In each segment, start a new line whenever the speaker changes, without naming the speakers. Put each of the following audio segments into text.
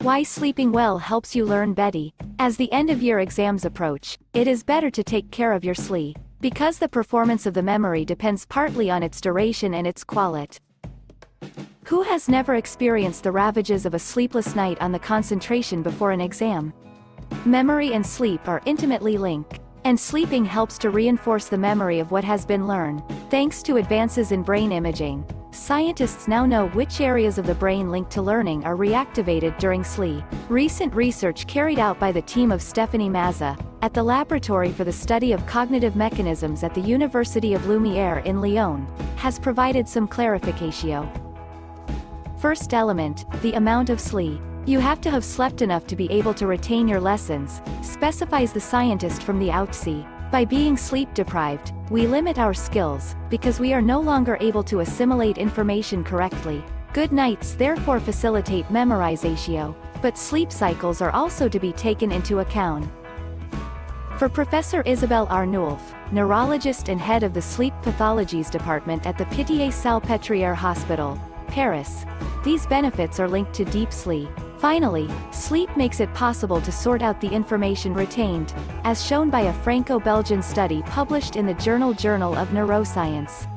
Why sleeping well helps you learn better. As the end-of-year exams approach, it is better to take care of your sleep, because the performance of the memory depends partly on its duration and its quality. Who has never experienced the ravages of a sleepless night on the concentration before an exam? Memory and sleep are intimately linked, and sleeping helps to reinforce the memory of what has been learned. Thanks to advances in brain imaging, scientists now know which areas of the brain linked to learning are reactivated during sleep. Recent research carried out by the team of Stéphanie Mazza, at the Laboratory for the Study of Cognitive Mechanisms at the University of Lumière in Lyon, has provided some clarification. First element, the amount of sleep. You have to have slept enough to be able to retain your lessons, specifies the scientist from the outset. By being sleep deprived, we limit our skills, because we are no longer able to assimilate information correctly. Good nights therefore facilitate memorization, but sleep cycles are also to be taken into account. For Professor Isabelle Arnoulf, neurologist and head of the sleep pathologies department at the Pitié-Salpêtrière Hospital, Paris, these benefits are linked to deep sleep. Finally, sleep makes it possible to sort out the information retained, as shown by a Franco-Belgian study published in the Journal of Neuroscience.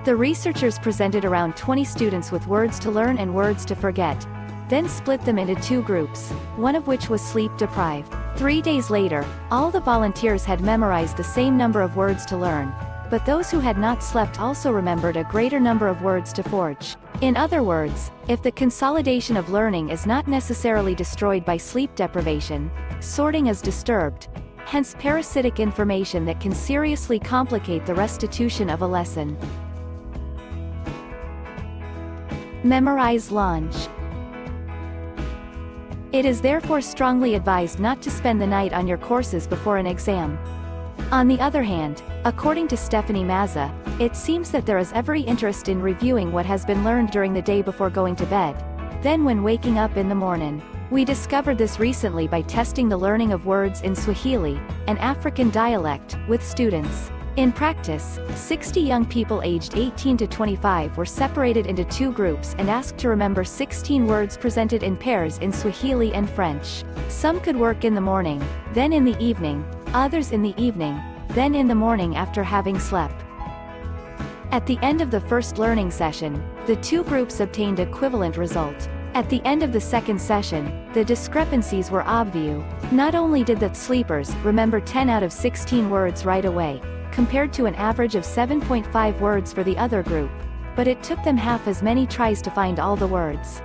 The researchers presented around 20 students with words to learn and words to forget, then split them into two groups, one of which was sleep-deprived. 3 days later, all the volunteers had memorized the same number of words to learn, but those who had not slept also remembered a greater number of words to forge. In other words, if the consolidation of learning is not necessarily destroyed by sleep deprivation, sorting is disturbed, hence parasitic information that can seriously complicate the restitution of a lesson. Memorize launch. It is therefore strongly advised not to spend the night on your courses before an exam. On the other hand, according to Stéphanie Mazza, it seems that there is every interest in reviewing what has been learned during the day before going to bed. Then when waking up in the morning. We discovered this recently by testing the learning of words in Swahili, an African dialect, with students. In practice, 60 young people aged 18 to 25 were separated into two groups and asked to remember 16 words presented in pairs in Swahili and French. Some could work in the morning, then in the evening, others in the evening, then in the morning after having slept. At the end of the first learning session, the two groups obtained equivalent result. At the end of the second session, the discrepancies were obvious. Not only did the sleepers remember 10 out of 16 words right away, compared to an average of 7.5 words for the other group, but it took them half as many tries to find all the words.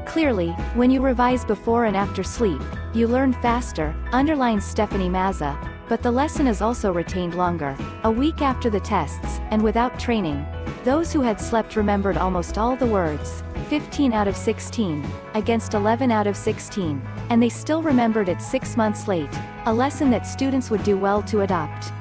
Clearly, when you revise before and after sleep, you learn faster, underlines Stéphanie Mazza, but the lesson is also retained longer. A week after the tests, and without training, those who had slept remembered almost all the words, 15 out of 16, against 11 out of 16, and they still remembered it 6 months late, a lesson that students would do well to adopt.